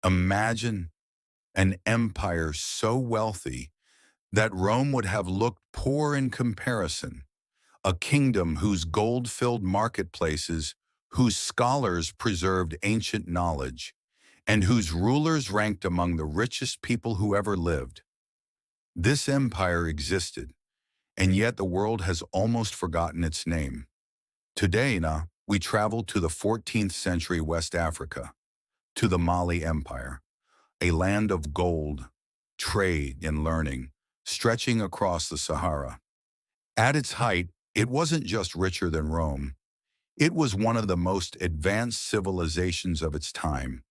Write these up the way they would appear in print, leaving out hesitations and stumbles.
Imagine an empire so wealthy that Rome would have looked poor in comparison, a kingdom whose gold-filled marketplaces, whose scholars preserved ancient knowledge, and whose rulers ranked among the richest people who ever lived. This empire existed, and yet the world has almost forgotten its name. Today, we travel to the 14th century West Africa, to the Mali Empire, a land of gold, trade, and learning, stretching across the Sahara. At its height, it wasn't just richer than Rome. It was one of the most advanced civilizations of its time,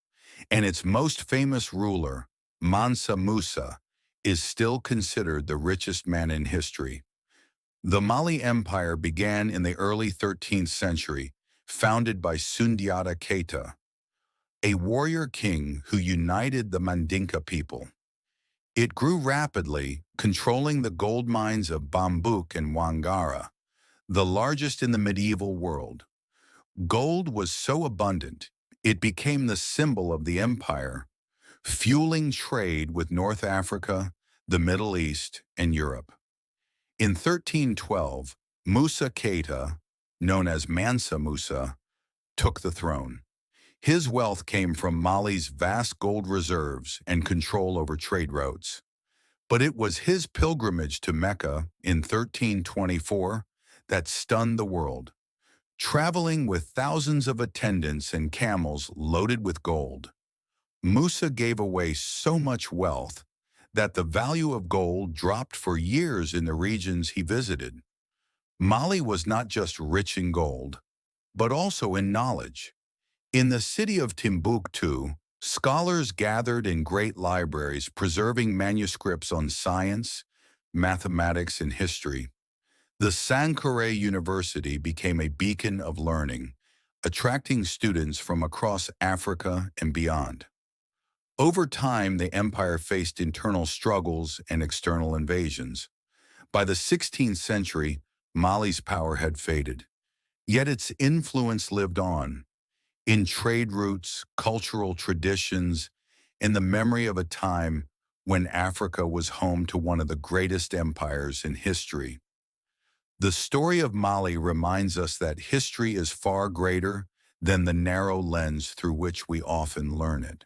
and its most famous ruler, Mansa Musa, is still considered the richest man in history. The Mali Empire began in the early 13th century, founded by Sundiata Keita, a warrior king who united the Mandinka people. It grew rapidly, controlling the gold mines of Bambouk and Wangara, the largest in the medieval world. Gold was so abundant, it became the symbol of the empire, fueling trade with North Africa, the Middle East, and Europe. In 1312, Musa Keita, known as Mansa Musa, took the throne. His wealth came from Mali's vast gold reserves and control over trade routes. But it was his pilgrimage to Mecca in 1324 that stunned the world, traveling with thousands of attendants and camels loaded with gold. Musa gave away so much wealth that the value of gold dropped for years in the regions he visited. Mali was not just rich in gold, but also in knowledge. In the city of Timbuktu, scholars gathered in great libraries preserving manuscripts on science, mathematics, and history. The Sankore University became a beacon of learning, attracting students from across Africa and beyond. Over time, the empire faced internal struggles and external invasions. By the 16th century, Mali's power had faded, yet its influence lived on, in trade routes, cultural traditions, in the memory of a time when Africa was home to one of the greatest empires in history. The story of Mali reminds us that history is far greater than the narrow lens through which we often learn it.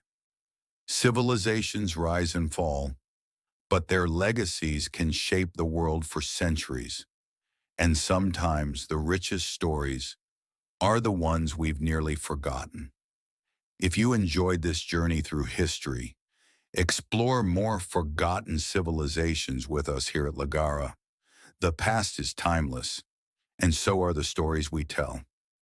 Civilizations rise and fall, but their legacies can shape the world for centuries. And sometimes the richest stories are the ones we've nearly forgotten. If you enjoyed this journey through history, explore more forgotten civilizations with us here at Lagara. The past is timeless, and so are the stories we tell.